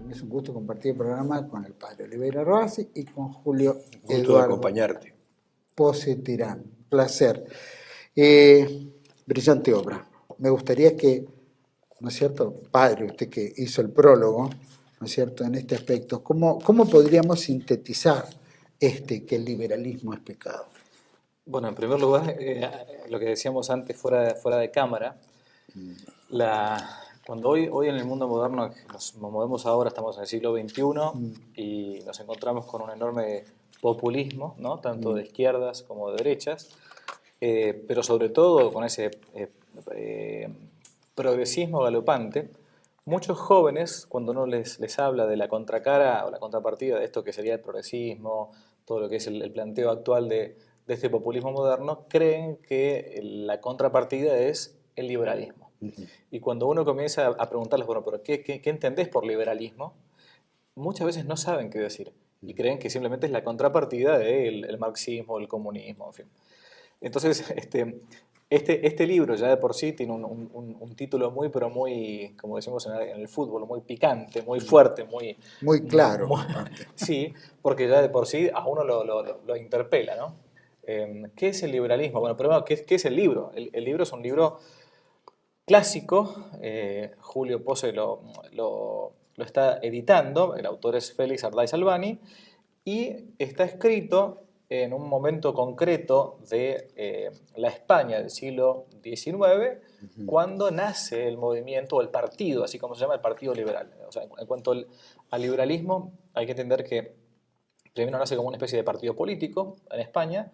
mí es un gusto compartir el programa con el padre Oliveira Rossi y con Julio Gusto de Eduardo acompañarte. Pose Tirán. Placer. Brillante obra. Me gustaría que, ¿no es cierto, padre, usted que hizo el prólogo, ¿no es cierto?, en este aspecto, ¿cómo podríamos sintetizar que el liberalismo es pecado? Bueno, en primer lugar, lo que decíamos antes fuera de cámara, cuando hoy en el mundo moderno nos movemos ahora, estamos en el siglo XXI y nos encontramos con un enorme populismo, ¿no? Tanto de izquierdas como de derechas, pero sobre todo con ese progresismo galopante. Muchos jóvenes, cuando uno les habla de la contracara o la contrapartida de esto que sería el progresismo, todo lo que es el planteo actual de este populismo moderno, creen que la contrapartida es el liberalismo. Y cuando uno comienza a preguntarles, bueno, pero ¿qué entendés por liberalismo? Muchas veces no saben qué decir y creen que simplemente es la contrapartida del marxismo, el comunismo, en fin. Entonces, este libro ya de por sí tiene un título muy, pero muy, como decimos en el fútbol, muy picante, muy fuerte, muy claro. Sí, porque ya de por sí a uno lo interpela, ¿no? ¿Qué es el liberalismo? Bueno, primero, ¿qué es el libro? El libro es un libro clásico. Julio Pose lo está editando. El autor es Félix Ardáiz Albani y está escrito en un momento concreto de la España del siglo XIX, cuando nace el movimiento o el partido, así como se llama, el Partido Liberal. O sea, en cuanto al liberalismo, hay que entender que primero nace como una especie de partido político en España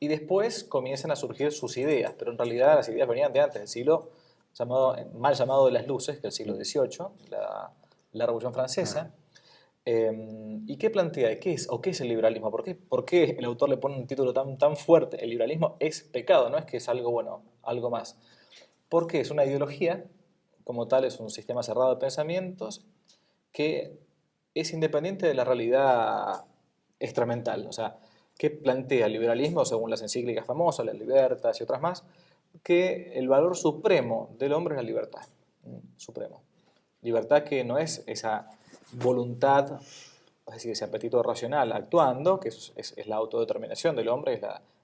y después comienzan a surgir sus ideas, pero en realidad las ideas venían de antes, del siglo mal llamado de las luces, que es el siglo XVIII, la Revolución Francesa. ¿Y qué plantea? ¿Qué es el liberalismo? ¿Por qué el autor le pone un título tan fuerte? El liberalismo es pecado, no es que es algo bueno, algo más. Porque es una ideología, como tal es un sistema cerrado de pensamientos que es independiente de la realidad extramental. O sea, que plantea el liberalismo, según las encíclicas famosas, las Libertas y otras más, que el valor supremo del hombre es la libertad. Supremo. Libertad que no es esa voluntad, es decir, ese apetito racional actuando, que es la autodeterminación del hombre,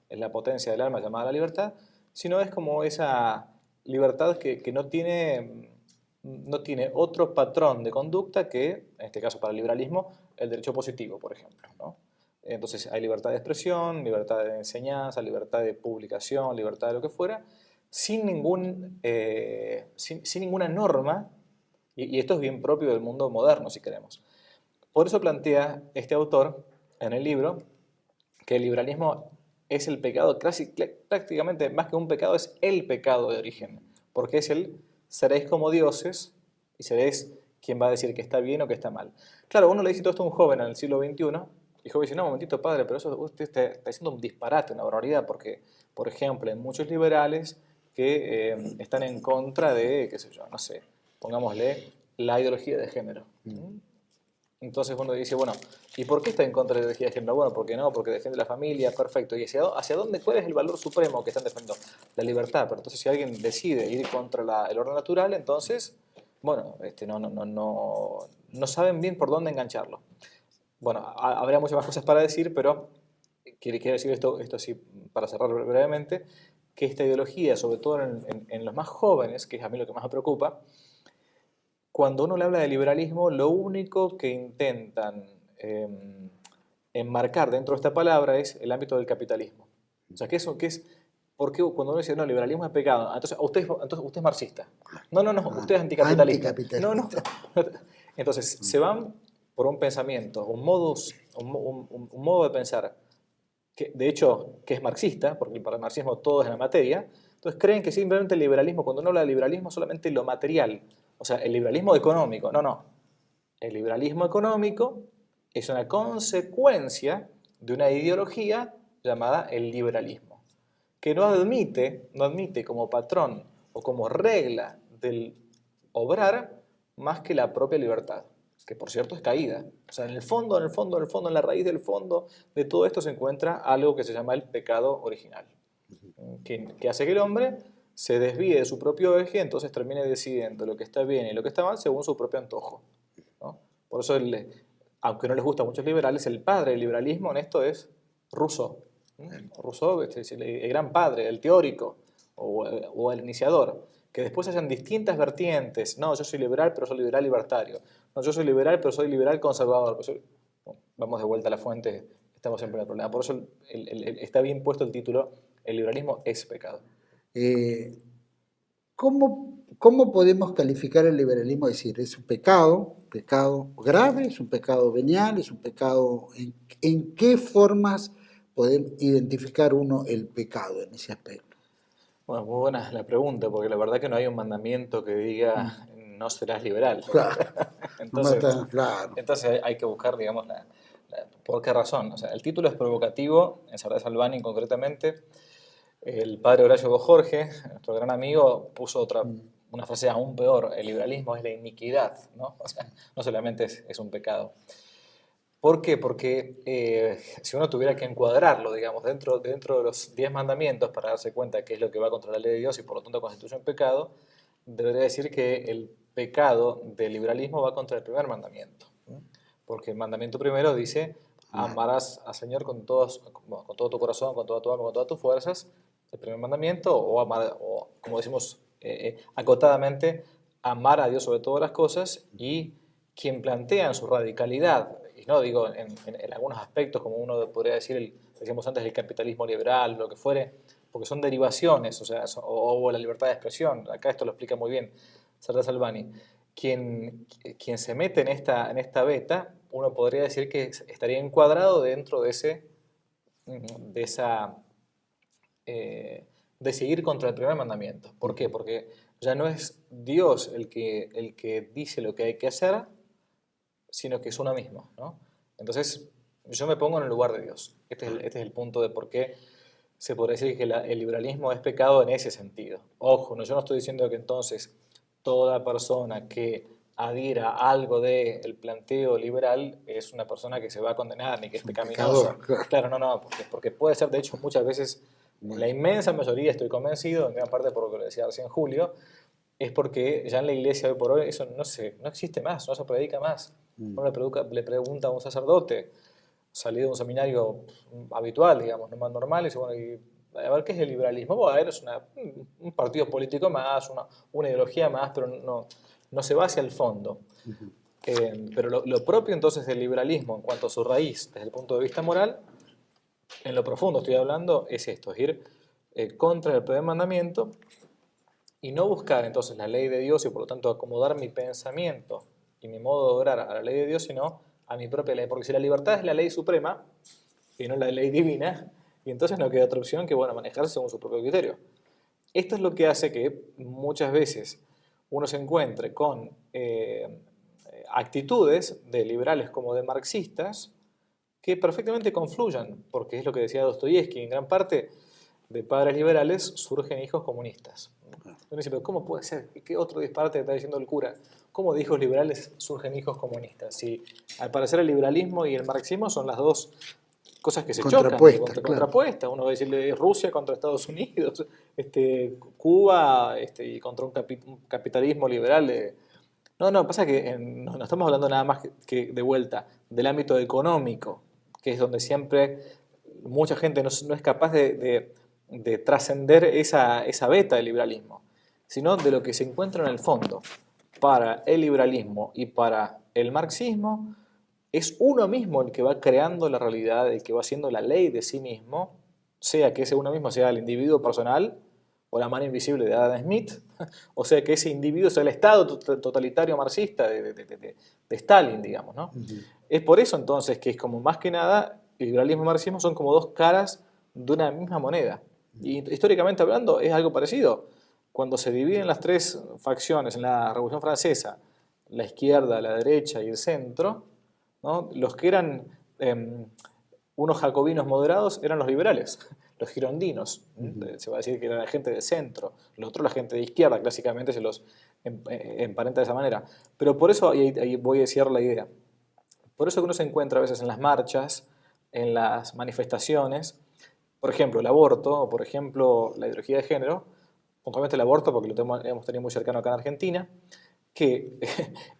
es la potencia del alma llamada la libertad, sino es como esa libertad que no tiene otro patrón de conducta que, en este caso para el liberalismo, el derecho positivo, por ejemplo, ¿no? Entonces hay libertad de expresión, libertad de enseñanza, libertad de publicación, libertad de lo que fuera, sin ninguna norma, y esto es bien propio del mundo moderno, si queremos. Por eso plantea este autor en el libro que el liberalismo es el pecado, prácticamente más que un pecado, es el pecado de origen, porque es seréis como dioses y seréis quien va a decir que está bien o que está mal. Claro, uno le dice todo esto a un joven en el siglo XXI, y el joven dice, no, un momentito, padre, pero eso usted está haciendo un disparate, una barbaridad, porque, por ejemplo, hay muchos liberales que están en contra de, qué sé yo, no sé, pongámosle, la ideología de género. Entonces uno dice, bueno, ¿y por qué está en contra de la ideología de género? Bueno, porque no, porque defiende la familia, perfecto. ¿Y hacia dónde, cuál es el valor supremo que están defendiendo? La libertad. Pero entonces si alguien decide ir contra el orden natural, entonces, bueno, no saben bien por dónde engancharlo. Bueno, habría muchas más cosas para decir, pero quiero decir esto sí, para cerrar brevemente, que esta ideología, sobre todo en los más jóvenes, que es a mí lo que más me preocupa, cuando uno le habla de liberalismo, lo único que intentan enmarcar dentro de esta palabra es el ámbito del capitalismo. O sea, ¿por qué cuando uno dice, no, liberalismo es pecado? Entonces usted es marxista. No, usted es anticapitalista. No. Entonces, se van por un pensamiento, un modo de pensar, que de hecho que es marxista, porque para el marxismo todo es en la materia. Entonces creen que simplemente el liberalismo, cuando uno habla de liberalismo, solamente lo material. O sea, el liberalismo económico. No. El liberalismo económico es una consecuencia de una ideología llamada el liberalismo, que no admite como patrón o como regla del obrar más que la propia libertad, que por cierto es caída. O sea, en el fondo, en la raíz del fondo de todo esto se encuentra algo que se llama el pecado original, que hace que el hombre se desvíe de su propio eje, entonces termine decidiendo lo que está bien y lo que está mal según su propio antojo, ¿no? Por eso, aunque no les gusta a muchos liberales, el padre del liberalismo en esto es Rousseau. Rousseau es el gran padre, el teórico o el iniciador. Que después hayan distintas vertientes. No, yo soy liberal, pero soy liberal libertario. No, yo soy liberal, pero soy liberal conservador. Vamos de vuelta a la fuente, estamos siempre en el problema. Por eso está bien puesto el título, el liberalismo es pecado. ¿Cómo podemos calificar el liberalismo? Es decir, ¿es un pecado grave? ¿Es un pecado venial? ¿Es un pecado? ¿En qué formas podemos identificar uno el pecado en ese aspecto? Bueno, muy buena la pregunta, porque la verdad que no hay un mandamiento que diga no serás liberal. Claro, Claro. Entonces hay que buscar, digamos, por qué razón. O sea, el título es provocativo, en Sardá Salvani concretamente. El padre Horacio Bojorge, nuestro gran amigo, puso una frase aún peor: el liberalismo es la iniquidad, ¿no? O sea, no solamente es un pecado. ¿Por qué? Porque si uno tuviera que encuadrarlo, digamos, dentro de los 10 mandamientos para darse cuenta qué es lo que va contra la ley de Dios y por lo tanto constituye un pecado, debería decir que el pecado del liberalismo va contra el primer mandamiento. Porque el mandamiento primero dice: amarás al Señor con todo tu corazón, con toda tu alma, con todas tus fuerzas. El primer mandamiento, o como decimos acotadamente, amar a Dios sobre todas las cosas. Y quien plantea en su radicalidad, y no digo en algunos aspectos, como uno podría decir, decíamos antes, el capitalismo liberal, lo que fuere, porque son derivaciones, o sea, o la libertad de expresión. Acá esto lo explica muy bien Sardá Salvani. Quien se mete en esta beta, uno podría decir que estaría encuadrado dentro de seguir contra el primer mandamiento. ¿Por qué? Porque ya no es Dios el que dice lo que hay que hacer, sino que es uno mismo, ¿no? Entonces, yo me pongo en el lugar de Dios. Este es el punto de por qué se podría decir que el liberalismo es pecado en ese sentido. Ojo, yo no estoy diciendo que entonces toda persona que adhiera a algo del planteo liberal es una persona que se va a condenar ni que es pecaminosa. Claro, no, porque puede ser, de hecho, muchas veces, la inmensa mayoría, estoy convencido, en gran parte por lo que lo decía recién Julio, es porque ya en la iglesia hoy por hoy eso no existe más, no se predica más. Uno le pregunta a un sacerdote salido de un seminario habitual, digamos, no más normal, y dice, bueno, a ver, ¿qué es el liberalismo? Bueno, es un partido político más, una ideología más, pero no se va hacia el fondo. Pero lo propio entonces del liberalismo en cuanto a su raíz, desde el punto de vista moral, en lo profundo estoy hablando, es esto: es ir contra el primer mandamiento y no buscar entonces la ley de Dios y por lo tanto acomodar mi pensamiento y mi modo de obrar a la ley de Dios, sino a mi propia ley. Porque si la libertad es la ley suprema y no la ley divina, y entonces no queda otra opción que, bueno, manejarse según su propio criterio. Esto es lo que hace que muchas veces uno se encuentre con actitudes de liberales como de marxistas que perfectamente confluyan, porque es lo que decía Dostoyevsky: en gran parte de padres liberales surgen hijos comunistas. Uno dice, pero ¿cómo puede ser? ¿Qué otro disparate está diciendo el cura? ¿Cómo de hijos liberales surgen hijos comunistas? Si al parecer el liberalismo y el marxismo son las dos cosas que se chocan, contrapuestas. Uno va a decirle Rusia contra Estados Unidos, Cuba y contra un capitalismo liberal. No, pasa que no estamos hablando nada más que de vuelta del ámbito económico, que es donde siempre mucha gente no es capaz de trascender esa beta del liberalismo, sino de lo que se encuentra en el fondo. Para el liberalismo y para el marxismo es uno mismo el que va creando la realidad, el que va haciendo la ley de sí mismo, sea que ese uno mismo sea el individuo personal o la mano invisible de Adam Smith, o sea que ese individuo sea el Estado totalitario marxista de Stalin, digamos, ¿no? Es por eso entonces que es como más que nada el liberalismo y el marxismo son como dos caras de una misma moneda. Y históricamente hablando es algo parecido. Cuando se dividen las tres facciones en la Revolución Francesa, la izquierda, la derecha y el centro, ¿no? Los que eran unos jacobinos moderados eran los liberales, los girondinos. Se va a decir que era la gente del centro, los otros la gente de izquierda, clásicamente se los emparenta de esa manera. Pero por eso, ahí voy a decir la idea, por eso que uno se encuentra a veces en las marchas, en las manifestaciones, por ejemplo, el aborto, o por ejemplo, la ideología de género, puntualmente el aborto, porque lo hemos tenido muy cercano acá en Argentina, que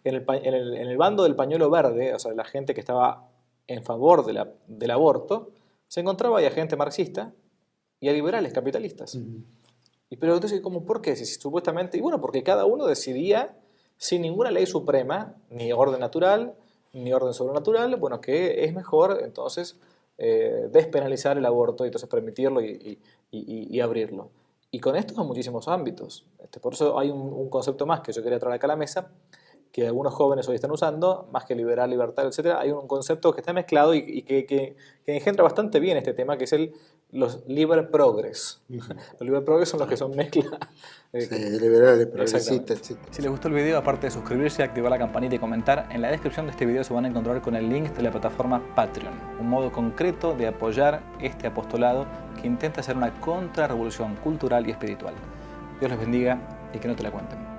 en el bando del pañuelo verde, o sea, la gente que estaba en favor del aborto, se encontraba ahí a gente marxista y a liberales capitalistas. Pero entonces, ¿por qué? Si supuestamente, y bueno, porque cada uno decidía sin ninguna ley suprema, ni orden natural, ni orden sobrenatural, bueno, que es mejor entonces despenalizar el aborto y entonces permitirlo y abrirlo. Y con esto en muchísimos ámbitos. Por eso hay un concepto más que yo quería traer acá a la mesa, que algunos jóvenes hoy están usando, más que liberal, libertario, etc. Hay un concepto que está mezclado y que engendra bastante bien este tema, que es los liber progres. Los liber progres son los que son mezcla. Sí, liberales, progresistas, etc. Si les gustó el video, aparte de suscribirse, activar la campanita y comentar, en la descripción de este video se van a encontrar con el link de la plataforma Patreon, un modo concreto de apoyar este apostolado que intenta hacer una contrarrevolución cultural y espiritual. Dios les bendiga y que no te la cuenten.